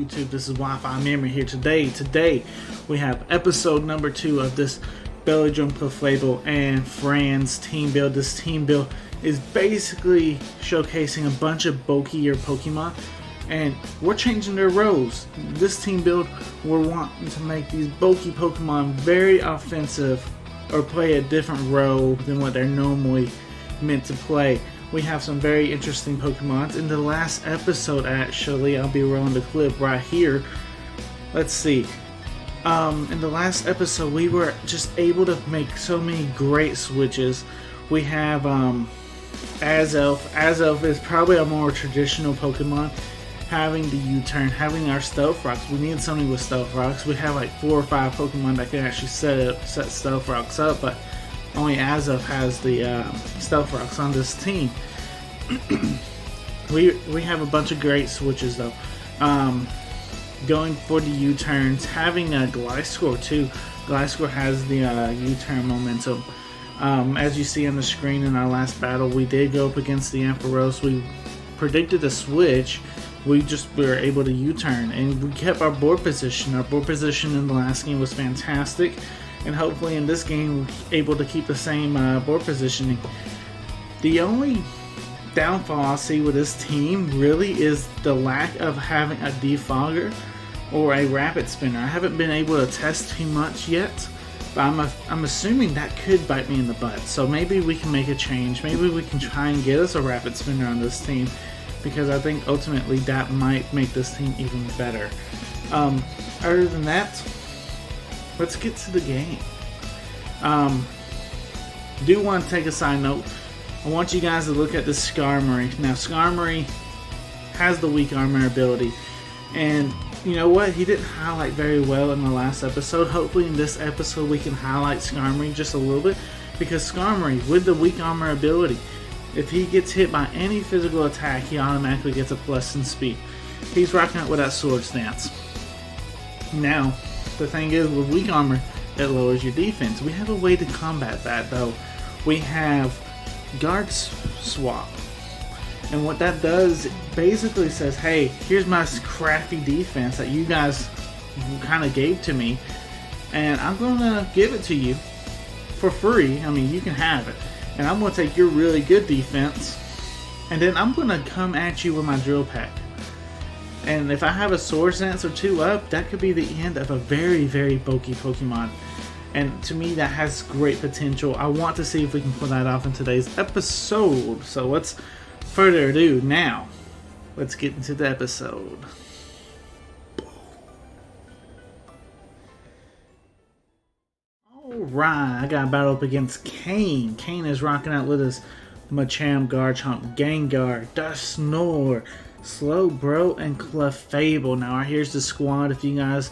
YouTube? This is Wi-Fi Memory here today. Today we have episode number 2 of this Belladrum, Clefable, and Friends team build. This team build is basically showcasing a bunch of bulkier Pokemon, and we're changing their roles. This team build, we're wanting to make these bulky Pokemon very offensive or play a different role than what they're normally meant to play. We have some very interesting Pokemon. In the last episode, actually, I'll be rolling the clip right here. Let's see. In the last episode, we were just able to make so many great switches. We have Azelf. Azelf is probably a more traditional Pokemon, having the U-turn, having our Stealth Rocks. We need something with Stealth Rocks. We have like 4 or 5 Pokemon that can actually set Stealth Rocks up, but only Azelf has the Stealth Rocks on this team. we have a bunch of great switches though. Going for the U-turns, having a Gliscor too. Gliscor has the U-turn momentum. As you see on the screen in our last battle, we did go up against the Ampharos. We predicted a switch. We were able to U-turn, and we kept our board position. Our board position in the last game was fantastic, and hopefully in this game we're able to keep the same board positioning. The only downfall I see with this team really is the lack of having a defogger or a rapid spinner. I haven't been able to test too much yet, but I'm assuming that could bite me in the butt. So maybe we can make a change. Maybe we can try and get us a rapid spinner on this team, because I think ultimately that might make this team even better. Other than that, let's get to the game. Do want to take a side note. I want you guys to look at this Skarmory. Now Skarmory has the weak armor ability, and you know what? He didn't highlight very well in the last episode. Hopefully in this episode we can highlight Skarmory just a little bit, because Skarmory with the weak armor ability, if he gets hit by any physical attack, he automatically gets a plus in speed. He's rocking out with that Sword Stance. Now, the thing is, with weak armor, it lowers your defense. We have a way to combat that though. We have Guard Swap. And what that does, it basically says, hey, here's my crappy defense that you guys kind of gave to me, and I'm going to give it to you for free. I mean, you can have it. And I'm going to take your really good defense, and then I'm going to come at you with my Drill Peck. And if I have a Sword Dance or 2 up, that could be the end of a very, very bulky Pokemon. And to me, that has great potential. I want to see if we can pull that off in today's episode. So let's further ado now. Let's get into the episode. Alright, I got a battle up against Kane. Kane is rocking out with his Machamp, Garchomp, Gengar, Dusknoir, Slowbro, and Clefable. Now here's the squad. If you guys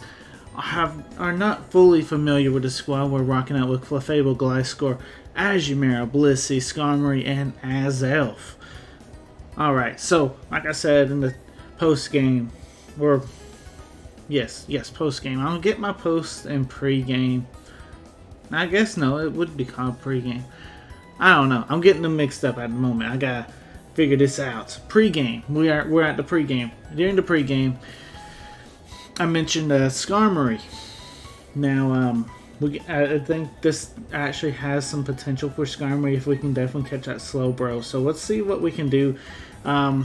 are not fully familiar with the squad, we're rocking out with Clefable, Gliscor, Azumarill, Blissey, Skarmory, and Azelf. Alright, so like I said in the post-game, post-game. I'll get my post and pre-game. I guess no, it would be called pre-game. I don't know. I'm getting them mixed up at the moment. I gotta figure this out. Pre-game. We're at the pre-game. During the pre-game, I mentioned Skarmory. Now, I think this actually has some potential for Skarmory if we can definitely catch that Slowbro. So let's see what we can do. I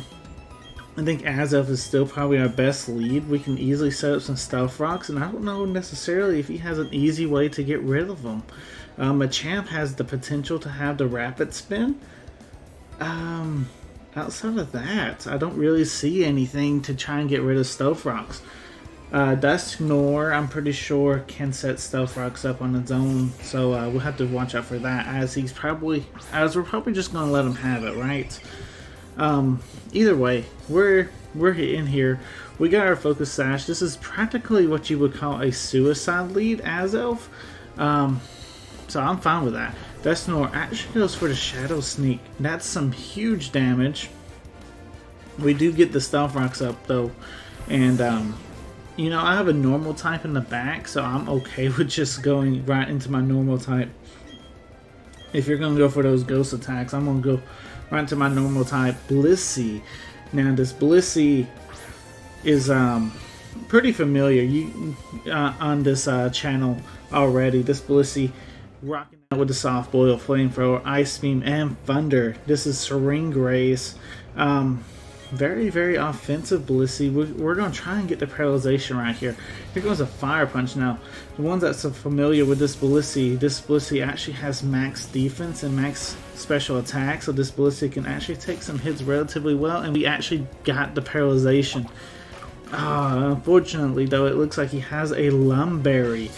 think Azelf is still probably our best lead. We can easily set up some Stealth Rocks, and I don't know necessarily if he has an easy way to get rid of them. Machamp has the potential to have the Rapid Spin. Outside of that, I don't really see anything to try and get rid of Stealth Rocks. Dusknoir, I'm pretty sure, can set Stealth Rocks up on its own, so we'll have to watch out for that, as we're probably just gonna let him have it, right? Either way, we're in here. We got our Focus Sash. This is practically what you would call a suicide lead, Azelf. So I'm fine with that. Dusknoir actually goes for the Shadow Sneak. That's some huge damage. We do get the Stealth Rocks up though, and you know, I have a normal type in the back, so I'm okay with just going right into my normal type. If you're gonna go for those ghost attacks, I'm gonna go right into my normal type, Blissey. Now this Blissey is pretty familiar on this channel already. This Blissey rocking out with the soft boil, flamethrower, ice beam, and thunder. This is Serene Grace. Very, very offensive Blissey. We're going to try and get the paralyzation right here. Here goes a fire punch now. The ones that's so familiar with this Blissey actually has max defense and max special attack, so this Blissey can actually take some hits relatively well, and we actually got the paralyzation. Unfortunately though, it looks like he has a Lumberry.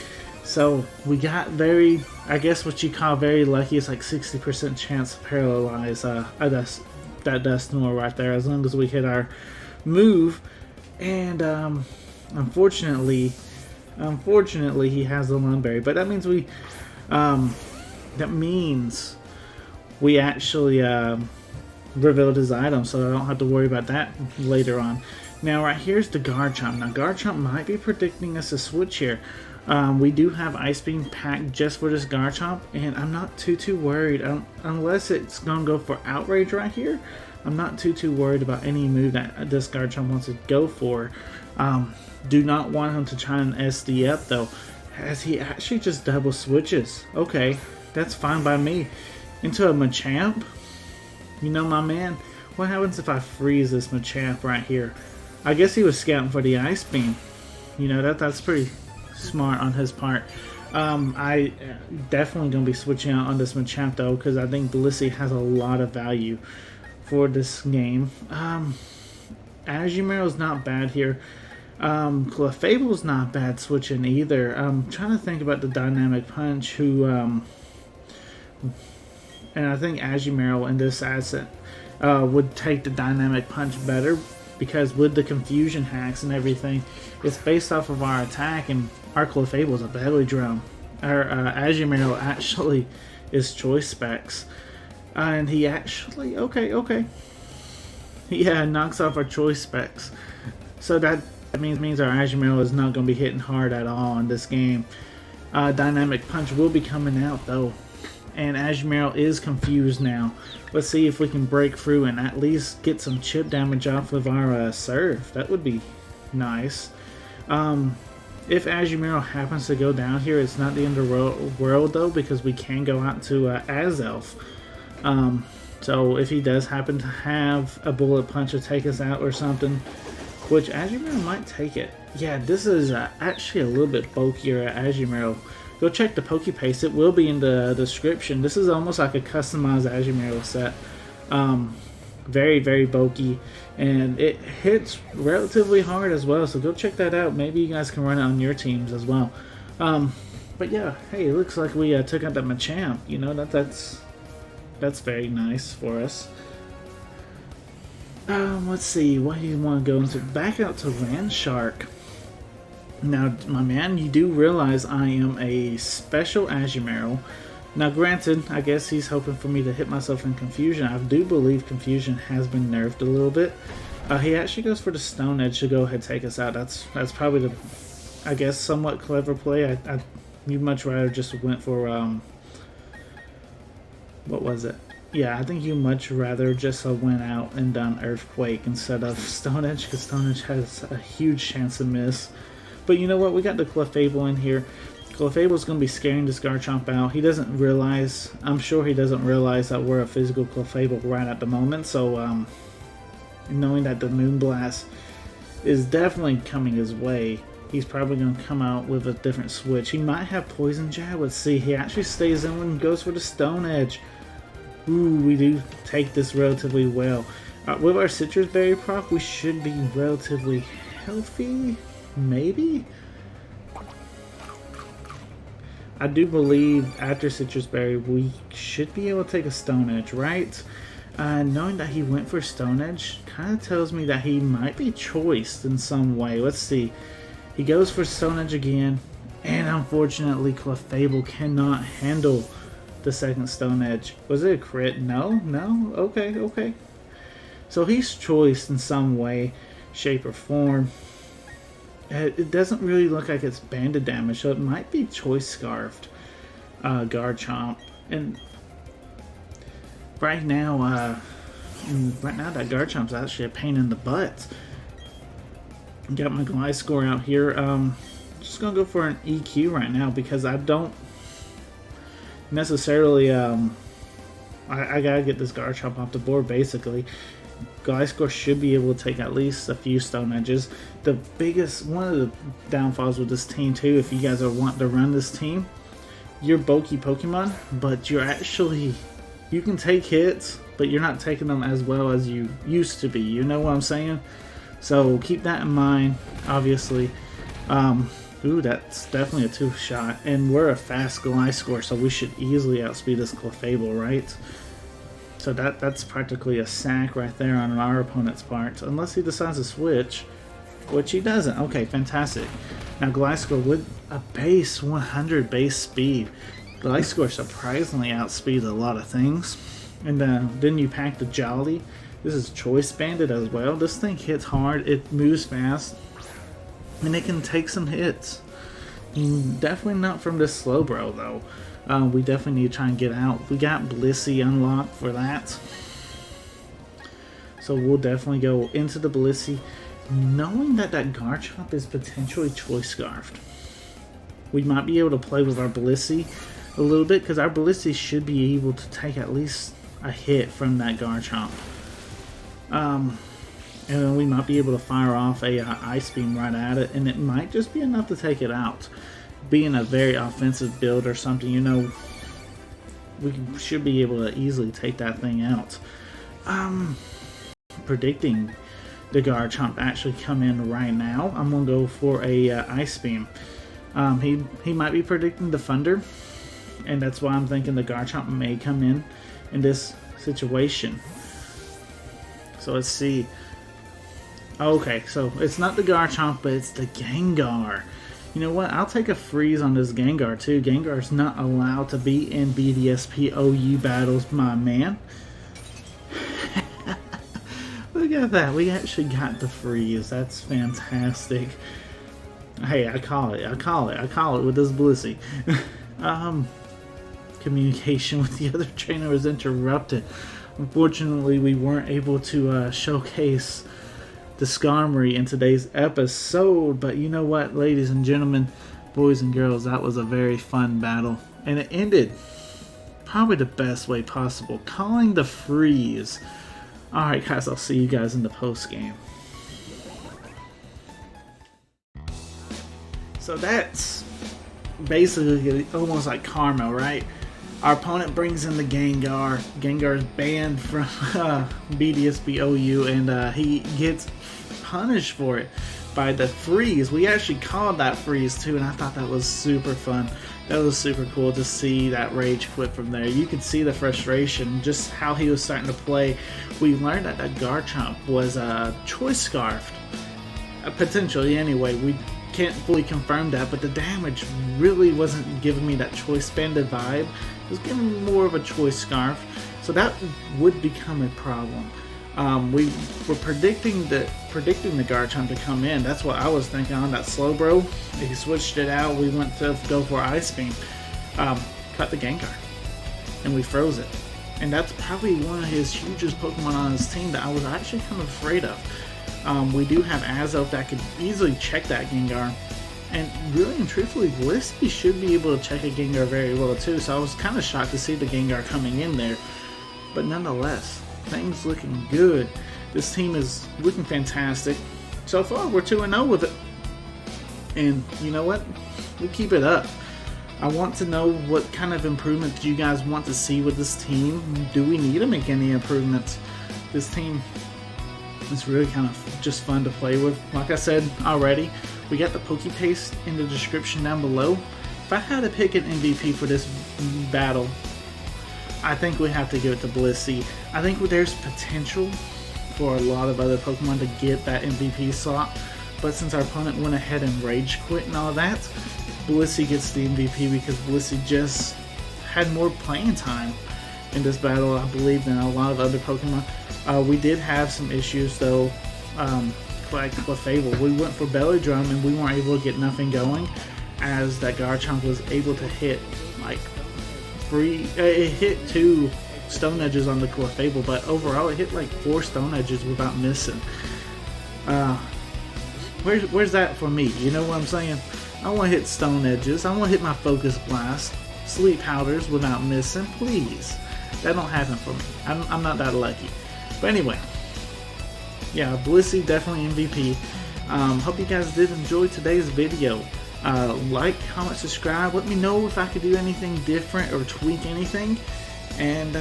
So we got very, I guess what you call very lucky. It's like 60% chance to paralyze that Dusknoir right there, as long as we hit our move. And unfortunately he has the Lumberry, but that means we actually revealed his item, so I don't have to worry about that later on. Now right here's the Garchomp. Now Garchomp might be predicting us a switch here. We do have Ice Beam packed just for this Garchomp, and I'm not too worried unless it's gonna go for Outrage right here. I'm not too worried about any move that this Garchomp wants to go for. Do not want him to try and SD up though, as he actually just double switches. Okay, that's fine by me. Into a Machamp. You know, my man, what happens if I freeze this Machamp right here? I guess he was scouting for the Ice Beam. You know, that's pretty smart on his part. I definitely gonna be switching out on this Machamp though, because I think Blissey has a lot of value for this game. Azumarill's not bad here. Clefable's not bad switching either. I'm trying to think about the Dynamic Punch, and I think Azumarill in this asset would take the Dynamic Punch better, because with the confusion hacks and everything, it's based off of our attack, and our Clefable is a belly drum. Our Azumarill actually is choice specs, and he actually okay, yeah, knocks off our choice specs. So that means our Azumarill is not going to be hitting hard at all in this game. Dynamic Punch will be coming out though, and Azumarill is confused now. Let's see if we can break through and at least get some chip damage off of our Surf. That would be nice. If Azumarill happens to go down here, it's not the end of the world though, because we can go out to Azelf. So if he does happen to have a Bullet Punch to take us out or something, which Azumarill might take it. Yeah, this is actually a little bit bulkier Azumarill. Go check the Pokepaste, it will be in the description. This is almost like a customized Azumarill set. Very, very bulky, and it hits relatively hard as well, so go check that out. Maybe you guys can run it on your teams as well. But yeah, hey, it looks like we took out that Machamp. You know, that's very nice for us. Let's see, what do you want to go into? Back out to Landshark. Now, my man, you do realize I am a special Azumarill. Now, granted, I guess he's hoping for me to hit myself in Confusion. I do believe Confusion has been nerfed a little bit. He actually goes for the Stone Edge to go ahead and take us out. That's probably the, I guess, somewhat clever play. You'd much rather just went for, what was it? Yeah, I think you much rather just went out and done Earthquake instead of Stone Edge, because Stone Edge has a huge chance to miss. But you know what? We got the Clefable in here. Clefable's going to be scaring this Garchomp out. He doesn't realize, I'm sure he doesn't realize that we're a physical Clefable right at the moment. So, knowing that the Moonblast is definitely coming his way, he's probably going to come out with a different switch. He might have Poison Jab. Let's see. He actually stays in and goes for the Stone Edge. Ooh, we do take this relatively well. With our Citrus Berry proc, we should be relatively healthy. Maybe? I do believe after Citrus Berry, we should be able to take a Stone Edge, right? Knowing that he went for Stone Edge kind of tells me that he might be choiced in some way. Let's see. He goes for Stone Edge again, and unfortunately, Clefable cannot handle the second Stone Edge. Was it a crit? No? Okay. So he's choiced in some way, shape, or form. It doesn't really look like it's banded damage, so it might be choice scarfed Garchomp. And right now that Garchomp's actually a pain in the butt. Got my glide score out here. Just gonna go for an EQ right now because I don't necessarily I gotta get this Garchomp off the board basically. Gliscor should be able to take at least a few Stone Edges. One of the downfalls with this team too, if you guys are wanting to run this team, you're bulky Pokemon, but you can take hits, but you're not taking them as well as you used to be. You know what I'm saying? So keep that in mind, obviously. Ooh, that's definitely a 2-shot, and we're a fast Gliscor, so we should easily outspeed this Clefable, right? So that's practically a sack right there on our opponent's part, unless he decides to switch, which he doesn't. Okay, fantastic. Now Gliscor with a base 100 base speed. Gliscor surprisingly outspeeds a lot of things. And then you pack the Jolly. This is Choice Banded as well. This thing hits hard, it moves fast, and it can take some hits. Definitely not from this Slowbro though. We definitely need to try and get out. We got Blissey unlocked for that. So we'll definitely go into the Blissey, knowing that Garchomp is potentially Choice Scarfed. We might be able to play with our Blissey a little bit, because our Blissey should be able to take at least a hit from that Garchomp. And then we might be able to fire off a Ice Beam right at it, and it might just be enough to take it out. Being a very offensive build or something, you know, we should be able to easily take that thing out. Predicting the Garchomp to actually come in right now, I'm going to go for a Ice Beam. He might be predicting the Thunder, and that's why I'm thinking the Garchomp may come in this situation. So let's see. Okay, so it's not the Garchomp, but it's the Gengar. You know what? I'll take a freeze on this Gengar too. Gengar's not allowed to be in BDSP OU battles, my man. Look at that. We actually got the freeze. That's fantastic. Hey, I call it with this Blissey. Communication with the other trainer was interrupted. Unfortunately, we weren't able to showcase the Skarmory in today's episode, but you know what, ladies and gentlemen, boys and girls, that was a very fun battle, and it ended probably the best way possible, calling the freeze. Alright guys, I'll see you guys in the post game. So that's basically almost like karma, right? Our opponent brings in the Gengar. Gengar's banned from BDSP OU, and he gets punished for it by the freeze. We actually called that freeze too, and I thought that was super fun. That was super cool to see that rage quit from there. You could see the frustration, just how he was starting to play. We learned that Garchomp was Choice Scarfed. Potentially anyway. We can't fully confirm that, but the damage really wasn't giving me that Choice Banded vibe. It was giving me more of a Choice Scarf, so that would become a problem. We were predicting the Garchomp to come in. That's what I was thinking on that Slowbro. He switched it out. We went to go for Ice Beam. Cut the Gengar, and we froze it. And that's probably one of his hugest Pokemon on his team that I was actually kind of afraid of. We do have Azoth that could easily check that Gengar. And really and truthfully, Blissey should be able to check a Gengar very well too, so I was kind of shocked to see the Gengar coming in there. But nonetheless, things looking good. This team is looking fantastic. So far, we're 2-0 with it. And you know what? We keep it up. I want to know what kind of improvements you guys want to see with this team. Do we need to make any improvements? This team is really kind of just fun to play with. Like I said already, we got the Pokepaste in the description down below. If I had to pick an MVP for this battle, I think we have to give it to Blissey. I think there's potential for a lot of other Pokemon to get that MVP slot, but since our opponent went ahead and rage quit and all that, Blissey gets the MVP because Blissey just had more playing time in this battle, I believe, than a lot of other Pokemon. We did have some issues though, like Clefable. We went for Belly Drum and we weren't able to get nothing going, as that Garchomp was able to hit like it hit 2 Stone Edges on the Clefable, but overall it hit like 4 Stone Edges without missing. Where's that for me? You know what I'm saying? I want to hit stone edges. I want to hit my focus blast, sleep powders without missing. Please, that don't happen for me. I'm not that lucky. But anyway, yeah, Blissey definitely MVP. Hope you guys did enjoy today's video. Like, comment, subscribe. Let me know if I could do anything different or tweak anything. And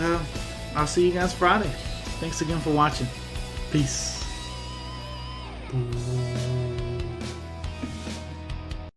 I'll see you guys Friday. Thanks again for watching. Peace.